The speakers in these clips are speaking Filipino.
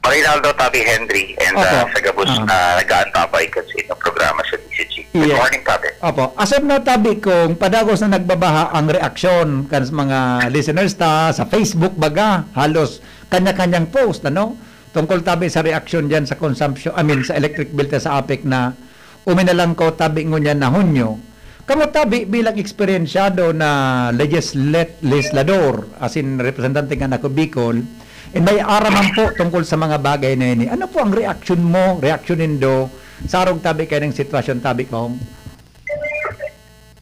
Rinaldo Tabi Henry and sa Gabos na nag-aantabay kasi ng programa sa DCG. Good morning, Tabi. Opo. Asap na, Tabi, kung padagos na nagbabaha ang reaksyon kan sa mga listeners ta sa Facebook baga, halos kanya-kanyang post, ano? Tungkol, Tabi, sa reaksyon dyan sa consumption, sa electric bill ta sa APEC na uminalang ko, Tabi, ngunyan na Hunyo. Kamu, Tabi, bilang eksperyensyado na legislador, as in representante nga na Bicol, may araman po tungkol sa mga bagay na ini. Ano po ang reaksyon mo, reaksyonin do, sa arong, Tabi, kayo ng sitwasyon, Tabi, kong?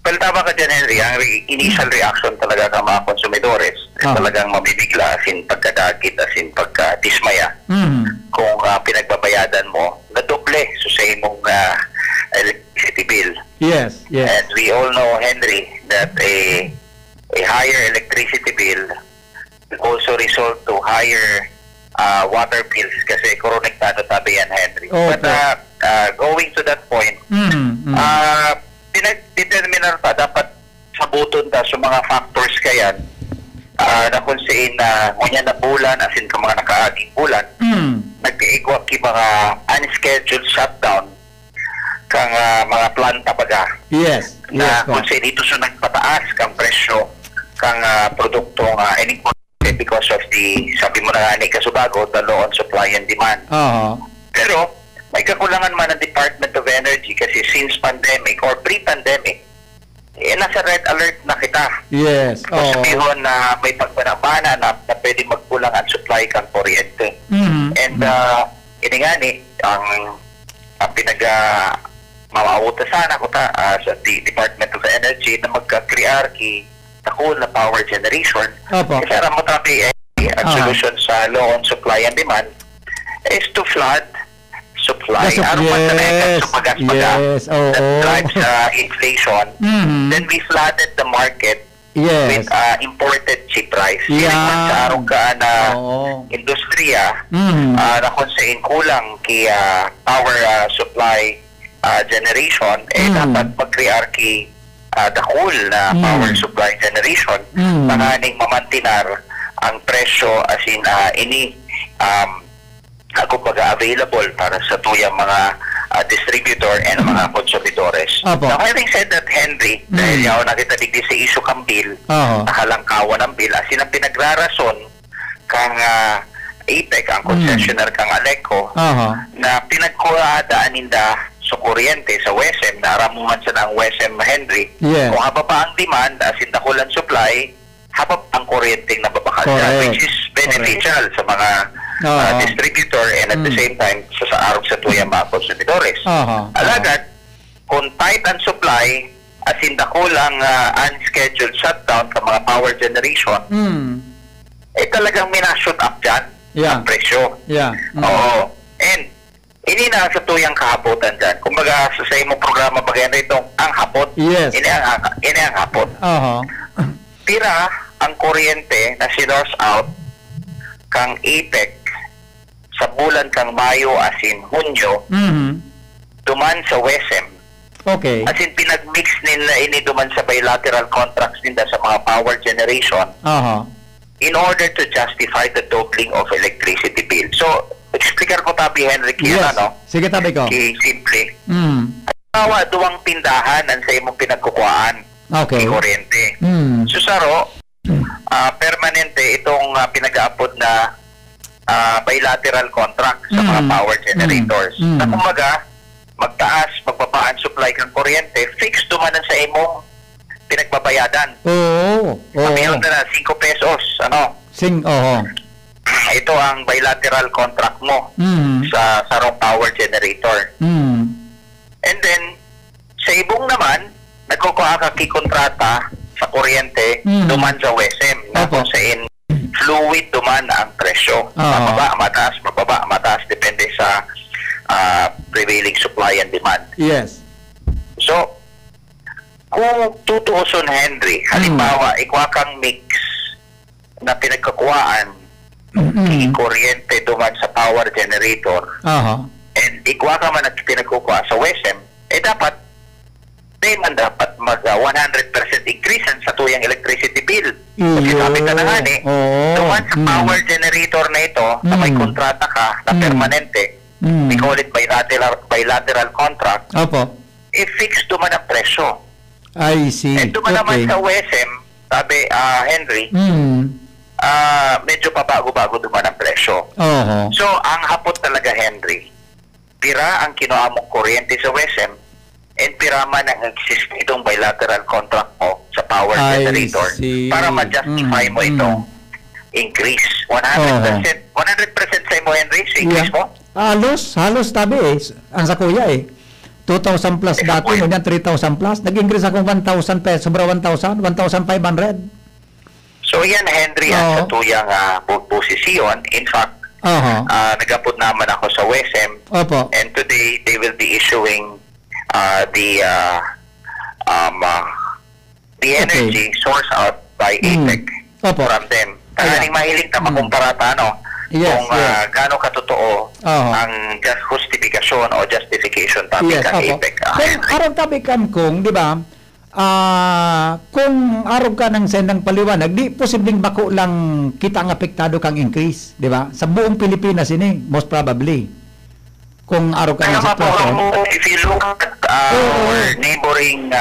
Well, tama ka dyan, Henry. Ang initial reaction talaga ng mga konsumidores talagang mamibigla, as in pagkadagit, as in pagkadismaya. Kung pinagbabayadan mo, nadoble sa imong electricity bill. Yes. And we all know, Henry, that a higher electricity bill will also result to higher water bills kasi konektado, Tabi, yan, Henry. But going to that point, pinag-determinar pa dapat sabuton ta sa mga factors kayan na kung siin na ngunyan na bulan, as in ka mga nakaaging bulan, nagkaigwag ki mga unscheduled shutdown kang mga planta baga. Yes. Na kung siin dito sa nagpataas kang presyo kang produktong because of the, sabi mo na nga ni Kasubago, the law on supply and demand. Pero may kakulangan man ng Department of Energy kasi since pandemic or pre-pandemic, nasa red alert na kita. Yes. Sabihin na may pagbanabana na pwede magkulang ang supply kang kuryente. And ini nga ni, ang mamauta sana ko sa Department of Energy na magka-crear takul na power generation. Kasi aram mo, Tabi, ang solution sa law on supply and demand is to flood supply. Aram mo sa pagas-pagas that drives inflation. Then we flooded the market with imported cheap rice. Sa araw ka na industriya na kung saan kulang power supply generation, dapat mag-crear dakul na power supply generation panganing mamantinar ang presyo as in ako available para sa tuyang mga distributor and mga konsumidores. Now, having said that, Henry, dahil yaw nakita digdi sa issue kang bill, nakalangkawan ng bill, as in ang pinagrarason kang APEC, ang concessionaire kang Aleco, na pinagkuradaan ninda sa kuryente sa WESM, naramuman sa ng WESM, Henry, kung haba pa ang demand, as in dakulan supply, haba pa ang kuryente na babakal which is beneficial sa mga distributor and at the same time sa araw sa tuyang mga konsumidores. Alagad, kung tight ang supply, as in dakulang unscheduled shutdown sa mga power generation, talagang minashoot up dyan ang presyo. And ini na sa tuyang kahapotan dyan. Kumbaga, sa imong programa bagay na itong ang hapot. Ini ang hapot. Tira ang kuryente na sinurse out kang APEC sa bulan kang Mayo as in Hunyo, duman sa WESM. As in pinag-mix nila ini duman sa bilateral contracts nila sa mga power generation in order to justify the doubling of electricity bill. So, explicar ko, Tabi, Henry, sige, Tabi ko. Simple. Bawa duwang tindahan ang sa imong pinagkukuhaan ni kuryente. So, saro, permanente itong pinag-aapod na bilateral contract sa mga power generators. Na kumbaga, magtaas, magbabaan supply ng kuryente, fixed duman sa imong pinagbabayadan. Sabihin na 5 pesos. Ito ang bilateral contract mo sa sarong power generator. And then, sa ibong naman, nagkukuha ka kontrata sa kuryente duman sa WESM na kung saan fluid duman ang presyo. Mababa, mataas, depende sa prevailing supply and demand. So, kung tutuuson, Henry, halimbawa, ikuha kang mix na pinagkakuhaan kuryente duman sa power generator and ikuha ka man at pinagkukuha sa WESM, dapat di man dapat mag 100% increase sa tuyang electricity bill. Kasi sabi ka na nga duman sa power generator na ito, na may kontrata ka na permanente, we call it bilateral contract, i-fix duman ang presyo. I see. And duman naman sa OSM, sabi Henry, medyo pabago-bago duman ang presyo. So, ang hapot talaga, Henry, pira ang kinuha mong kuryente sa OSM and pira man ang exist itong bilateral contract mo sa power generator para ma-justify mo itong increase. 100% sa mo, Henry, sa increase mo? Halos tabi ang sa kuya 2,000 plus dati, ngunyan 3,000 plus. Nag-increase akong 1,000 pesos, sobra 1,000, 1,500. So yan, Henry, ang tuyang posisyon. In fact, nag-apod naman ako sa WSM. And today, they will be issuing the energy source out by APEC from them. Kaya mahilig na makumparata, kung gaano katotoo ang justification o justification topic ng APEC. Araw tabi kam kung, di ba, kung araw ka ng sendang paliwanag, di posibleng bako lang kita ang apektado kang increase, di ba? Sa buong Pilipinas ini, most probably. Kung araw ka ng sitwasyon. If you look at our neighboring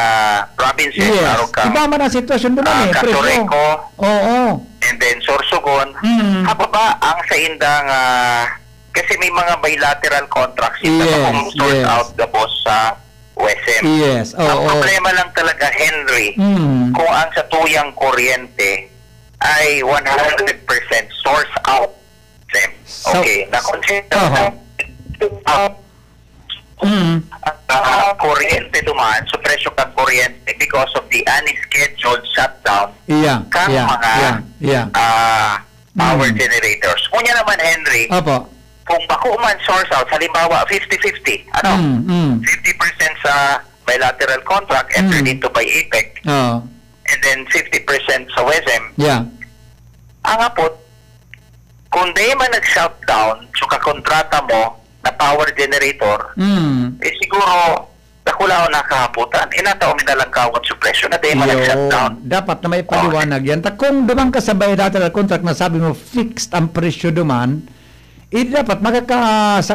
provinces, araw ka. Iba man ang sitwasyon doon Catoreco, and then Sorsogon, hababa ang sa indang, kasi may mga bilateral contracts yung sort out the boss sa WSM. Ang problema lang talaga, Henry, kung ang sa tuyang kuryente ay 100% source out. Okay, na-consider kuryente duman, so presyo kang kuryente because of the unscheduled shutdown kang mga power generators. Kunya naman, Henry, kung bako man source out, halimbawa 50-50, 50% sa bilateral contract entered into by APEC, and then 50% sa WSM, ang apot, kung di man nag-shutdown, so kakontrata mo na power generator, siguro nakula o nakahaputan. Inataon na lang kawat sa presyo na di man nag-shutdown. Dapat na may paliwanag yan. Kung dumang ka sa bilateral contract na sabi mo fixed ang presyo duman, dapat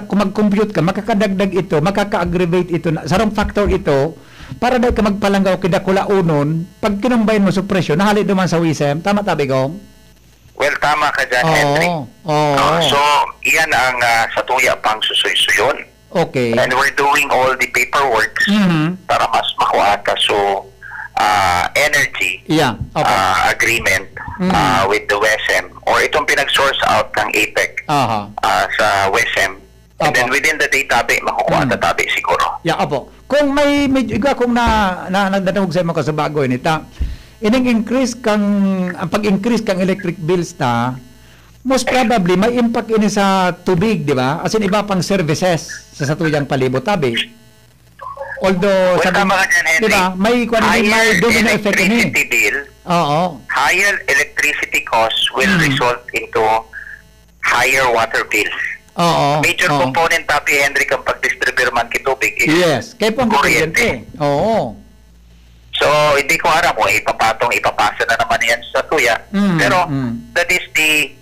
kung mag-compute ka, makakadagdag ito, makaka-aggravate ito, sarong factor ito, para dahil ka magpalanggaw kidakula unon, pag kinumbayin mo sa presyo, nahali duman sa WSM, tama tabi ko? Well, tama ka dyan, Henry. So, iyan ang sa tuya pang susuy-suyon. Okay. And we're doing all the paperwork para mas makuha ka so energy agreement with the WSM or itong pinag-source out ng APEC sa WSM. And then within the day tabi, makukuha na tabi siguro. Kung may kung nagdadawag sa mga kasabago nita, ang pag-increase kang electric bills most probably may impact ini sa tubig, di ba? As in, iba pang services sa satuyang palibot tabi. Although, di ba, may domino effect ini. Higher electricity costs will result into higher water bills. Major component tabi, Henry, kang pag-distribute man kitubig is kaya pong kuryente. So, hindi ko alam mo, ipapasa na naman yan sa tuya. Pero, that is the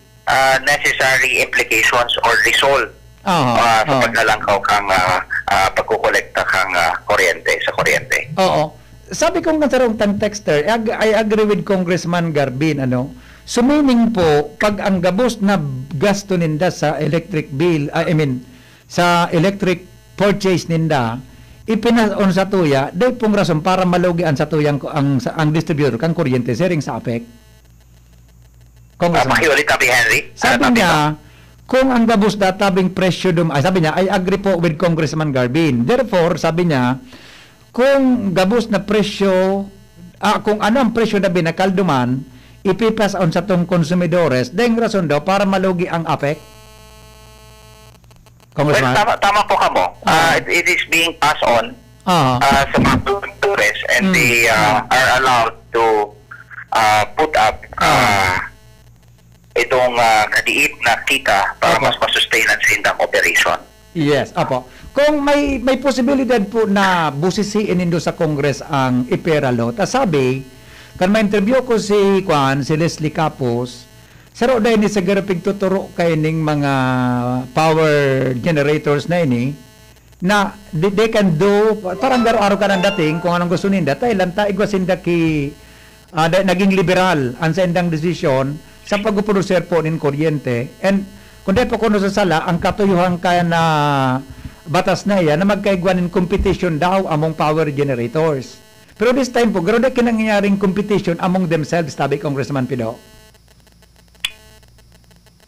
necessary implications or result sa paglalangkaw kang pagkukolekta kang kuryente sa kuryente. Sabi kong nasarong tang texter, I agree with Congressman Garbin, so meaning po, pag ang gabos na gasto ninda sa electric bill, sa electric purchase ninda, ipinaon sa tuya, dahil pong rason para malugian sa tuyang ang distributor kang kuryente sharing sa APEC. Makiulit tabi, Henry. Sabi niya, kung ang gabos databing presyo sabi niya, I agree po with Congressman Garbin. Therefore, sabi niya, kung gabos na presyo, kung ano ang presyo na binakalduman, ipipas on sa tong konsumidores, dahil rason daw para malugi ang APEC. Well, tama po ka mo. It is being passed on sa mga producers and they are allowed to put up itong kadiit na kita para mas masustain ang sindang operation. Yes, apo. kung may posibilidad po na busisiin nindo sa Congress ang IPERA law, sabi, kan ma-interview ko si Leslie Capos, saro dahil ni sa garapig tuturo kay ning mga power generators na ini, na they can do, parang garo-araw ka ng dating, kung anong gusto ninda, tayo lang tayo igwasinda naging liberal ang sa indang desisyon sa pagpuproducer po ng kuryente. And kung dahil po kuno sa sala, ang katuyuhan kaya na batas na yan na magkaigwanin competition daw among power generators. Pero this time po, gano'n na kinangyaring competition among themselves, tabi Congressman Pido.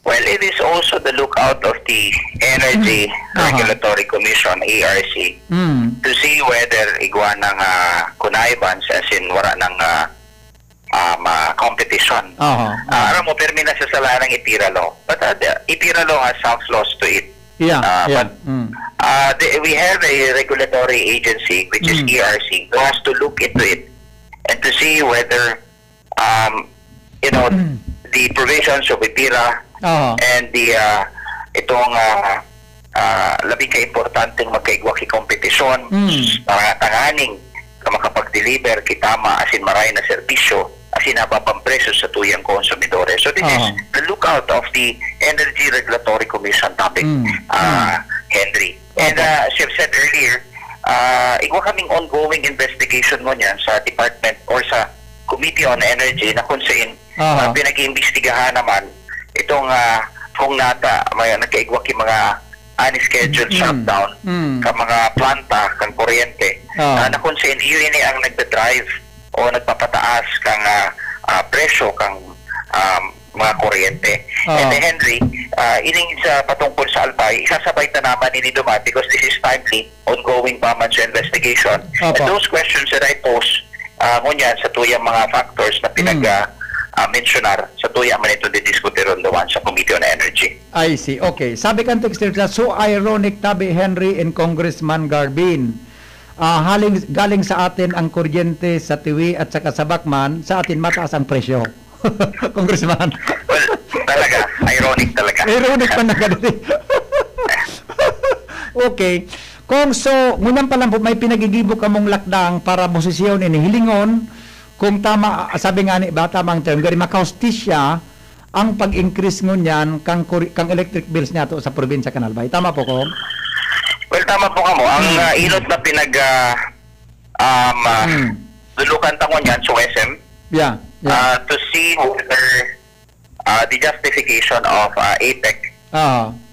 Well, it is also the lookout of the Energy Regulatory Commission, ERC, to see whether igwa ng kunaibans, as in wala ng competition. Aram mo, permi na sa sala ng IPERA law. But IPERA law has some flaws to it. But we have a regulatory agency, which is ERC, who has to look into it and to see whether, the provisions of IPERA and the itong labing ka-importanteng magkaigwaki kompetisyon para tanganing ka makapag-deliver kitama asin maray na serbisyo asin napapampresyo sa tuyang konsumidores. So this is the lookout of the Energy Regulatory Commission topic, Henry. And as you've said earlier, igwa kaming ongoing investigation mo niyan sa department or sa Committee on Energy na kung saan pinag-iimbestigahan naman itong kung may nagkaigwa ki mga unscheduled shutdown ka mga planta kang kuryente na kung saan iyon ang nagda-drive o nagpapataas kang presyo kang mga kuryente. And Henry, ining sa patungkol sa Albay, isasabay na naman ini duman because this is timely, ongoing pa man sa investigation. And those questions that I pose ngunyan sa tuyang mga factors na mentionar sa tuya man ito didiskutir on the one sa Committee on Energy. I see. Okay. Sabi kan texter so ironic tabi Henry and Congressman Garbin. Galing sa atin ang kuryente sa Tiwi at saka sa Bacman, sa atin mataas ang presyo. Congressman. Well, talaga. Ironic talaga. Ironic pa na ganito. Okay. Kung ngunyan pa lang po may pinagigibok among lakdang para posisyon ini hilingon, kung tama, sabi nga ni ba, tamang term, gari makaustisya ang pag-increase ngunyan kang electric bills niya to sa probinsya Kanalbay. Tama po ko? Well, tama po ka mo. Ang ilot na lulukan tangon yan sa SM to see whether the justification of APEC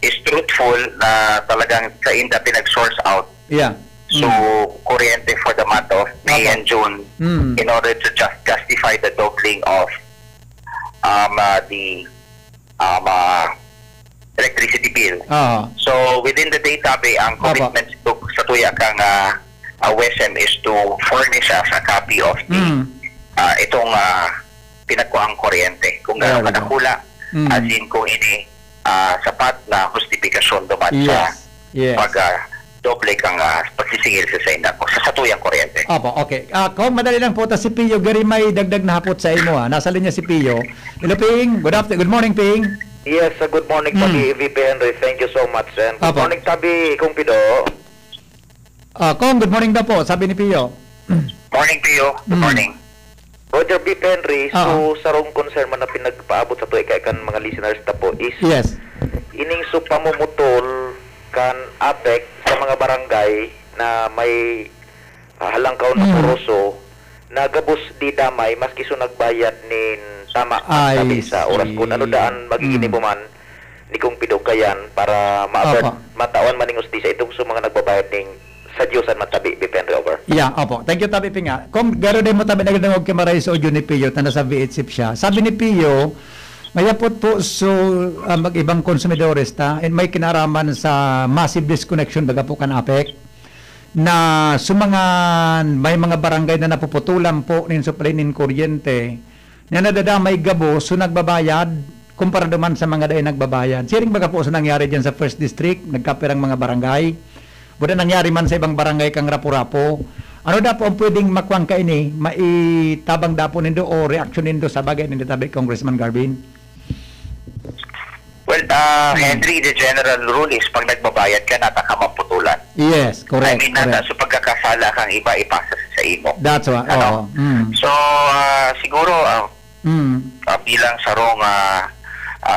is truthful na talagang sa inda pinag-source out. So, kuryente for the month of May and June in order to justify the doubling of the electricity bill. So, within the data, ang commitment sa tuya kang WESM is to furnish us a copy of the itong pinagkuhang kuryente. Kung gano'n ka nakula, as in kung ini sapat na justifikasyon duman sa doble kang pagsisingil sa inda sa tuyang kuryente. Okay. Kung madali lang po, si Pio, gari may dagdag na hapot sa imo. Nasa linya si Pio. Hello, Ping. Good morning, Ping. Yes, good morning, Tabi VP Henry. Thank you so much. And good morning, Tabi, Kung Pido. Kung, good morning daw po, sabi ni Pio. Morning, Pio. Good morning. Roger B. Henry, so sarong concern man na pinagpaabot sa tuwi kay kan mga listeners ta po is ining so pamumutol kan APEC sa mga barangay na may halangkaw na poroso na gabos di damay maski so nagbayad nin tama sabi sa oras kung ano daan magiging man ni Kung Pido kayan para matawan maning ustisya itong so mga nagbabayad ning sa Diyosan matabi Bipen over. Thank you Tabi Pinga. Kung garo din mo tabi nagdangog kay maray sa audio ni Pio na nasa V8 siya. Sabi ni Pio, mayapot po mag-ibang konsumidores and may kinaraman sa massive disconnection baga po kan APEC na may mga barangay na napuputulan po nin supply nin kuryente na nadadamay gabo nagbabayad kumpara naman sa mga daing nagbabayad. Siring baga po nangyari dyan sa First District, nagkapirang mga barangay. Buda nangyari man sa ibang barangay kang rapo-rapo. Ano da po ang pwedeng makuang ka ini, maitabang da po nindo o reaksyon nindo sa bagay nindo tabi Congressman Garbin? Well, Henry, the general rule is pag nagbabayad ka, nataka maputulan. Yes, correct. I mean, nasa sa pagkakasala kang iba, ipasa sa imo. That's right. Ano? So, siguro, bilang sarong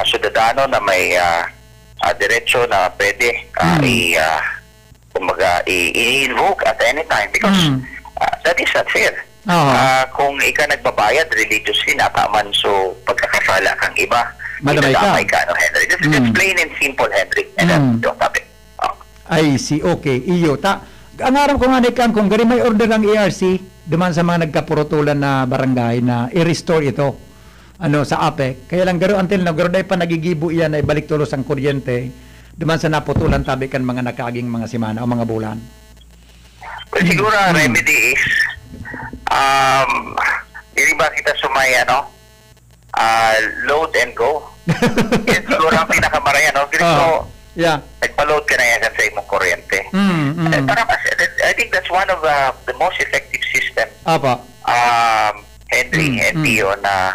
sudadano na may diretsyo na pwede i-invoke at any time because that is not fair. Kung ikaw nagbabayad religiously, nataman so pagkakasala kang iba, madamay ka, no, Henry? That's plain and simple, Henry. And that's yung topic. I see. Okay. Iyo. Ang araw ko nga nikan, kung gari may order ng ERC, duman sa mga nagkapurutulan na barangay na i-restore ito sa APEC. Kaya lang garo until na garo pa nagigibo iyan ay balik tulos ang kuryente duman sa naputulan tabi kan mga nakaaging mga semana o mga bulan. Well, siguro ang remedy is hindi ba kita sumay load and go? Yan siguro ang pinakamarayan, no? Nagpa-load ka na yan sa imong kuryente. I think that's one of the most effective system, Henry and Tio, na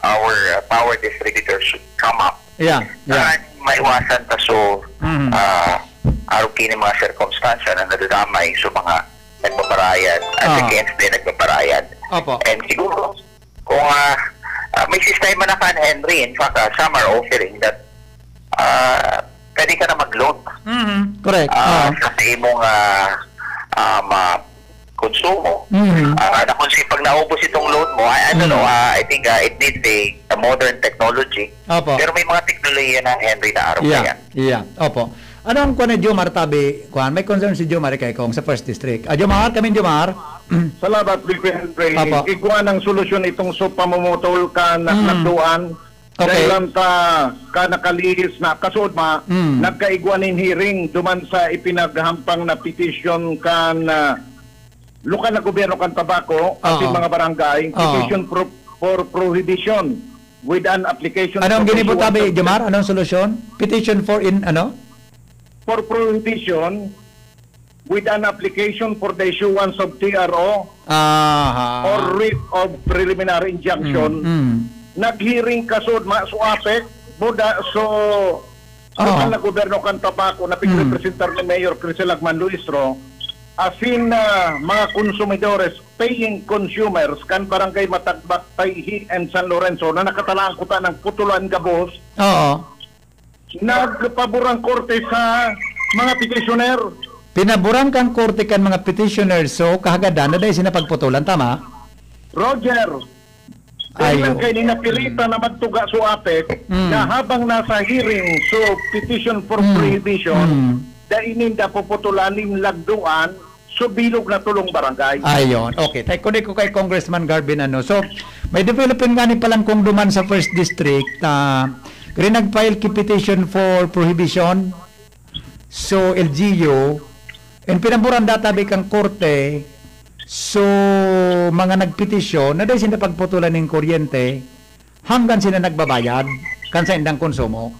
our power distributors should come up. Maiwasan ta so araw kini mga circumstansya na nadadamay so mga nagbabarayad at against din nagbabarayad. And siguro kung may sistema na kan, Henry, in fact some are offering that pwede ka na mag-load. Correct. Sa imong konsumo. Na kung pag naubos itong load mo, I don't know, I think it needs a modern technology. Pero may mga teknolohiya na, Henry, na araw na yan. Opo. Ano ang kuwan ni Jomar tabi? May concern si Jomar kay Kong sa First District. Jomar, Jomar. Salamat, Henry. Ikuha ng solusyon itong pamumutol ka nagduan. Dahil lang ka nakalihis na kasod nagkaiguanin hearing duman sa ipinaghampang na petition kan lokal na gobyerno kan tabako at mga barangay, petition for prohibition with an application. Anong ginibot tabi, Jomar? Anong solusyon? Petition for For prohibition with an application for the issuance of TRO or writ of preliminary injunction. Nag-hearing kasod so APEC buda lokal na gobyerno kan tabako na pigrepresentar ni Mayor Crisel Agman Luistro asin mga konsumidores, paying consumers kan barangay Matagbak, Tayhi and San Lorenzo na nakatalaan ko ng putulan gabos. Nagpaburang korte sa mga petitioner. Pinaburang kang korte kan mga petitioner so kahagadan na dahil sinapagputulan, tama? Roger, dahil kayo ninapilitan na magtuga sa APEC na habang nasa hearing so petition for prohibition dainin puputulanin lagduan so bilog na tulong barangay. Ayon. Okay. Kunin ko kay Congressman Garvin So, may development nga ni palang kung duman sa First District kaya nag-file petition for prohibition so LGU and pinaburan data kang korte so mga nagpetisyon na dahil sila pagputulan ng kuryente hanggang sila nagbabayad kan sa indang konsumo.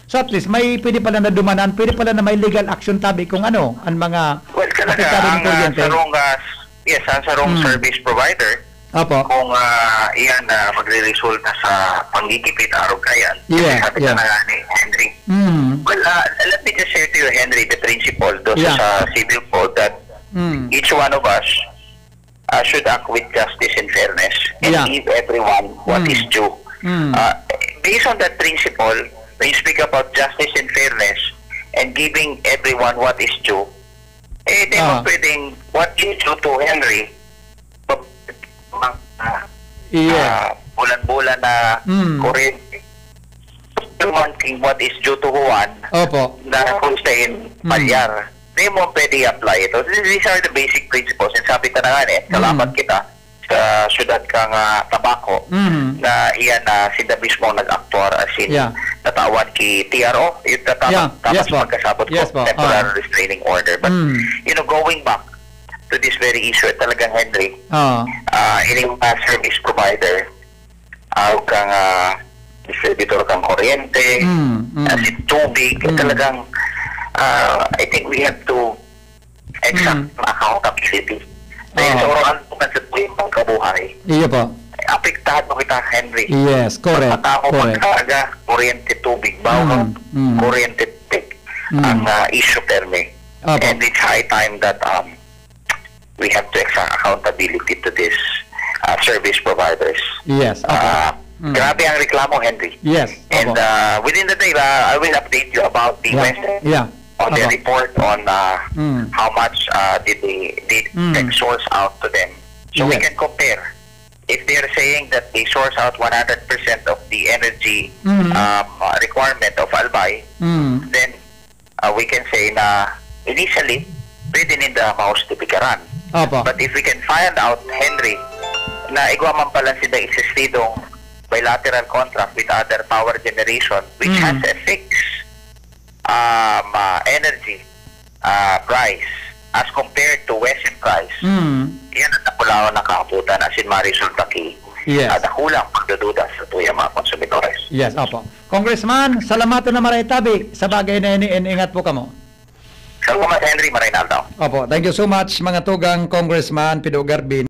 So at least may pwede pala na dumanan, pwede pala na may legal action tabi kung ang mga apektado ng kuryente. Ang sarong service provider, kung iyan magre-resulta sa panggigipit araw kayan. Sabi na nga ni Henry. Well, let me just share to you, Henry, the principle sa civil code that each one of us should act with justice and fairness and give everyone what is due. Based on that principle, when you speak about justice and fairness and giving everyone what is due, di mo pwedeng what is due to Henry, bulan-bulan na kuryente, wanting what is due to Juan, na sustain palyar. Di mo pwede apply ito. These are the basic principles. And sabi ka na nga salamat kita sa syudad kang Tabako na iyan na sila mismo nag-actuar as in natawad ki TRO, yung tapos magkasabot ko temporary restraining order. But going back to this very issue, talagang Henry, ining service provider, kang distributor kang kuryente, as in tubig, talagang I think we have to exact accountability. Dahil sa oran po sa tuwing pagkabuhay. Iya po. Apektado kita, Henry. Yes, correct. Matao magkaaga, kuryente tubig, bawang, kuryente tubig, ang issue terme. And it's high time that we have to exert accountability to this service providers. Yes. Grabe ang reklamo, Henry. Yes. And within the day, I will update you about the Western on the report on how much did they source out to them. So we can compare. If they're saying that they source out 100% of the energy requirement of Albay, then we can say na initially, pwede ninda maustipikaran. But if we can find out, Henry, na igwa man pala sila insistidong bilateral contract with other power generation which has a fixed energy price as compared to Western price. Yan ang napulaw na kaabutan asin Marisol Taki. Dakulang pagdududa sa tuyang mga konsumidores. Yes, opo. Congressman, salamatan na maray tabi sa bagay na ingat po kamo. Salamat, Henry, maray na daw. Opo, thank you so much mga tugang Congressman Pido Garbin.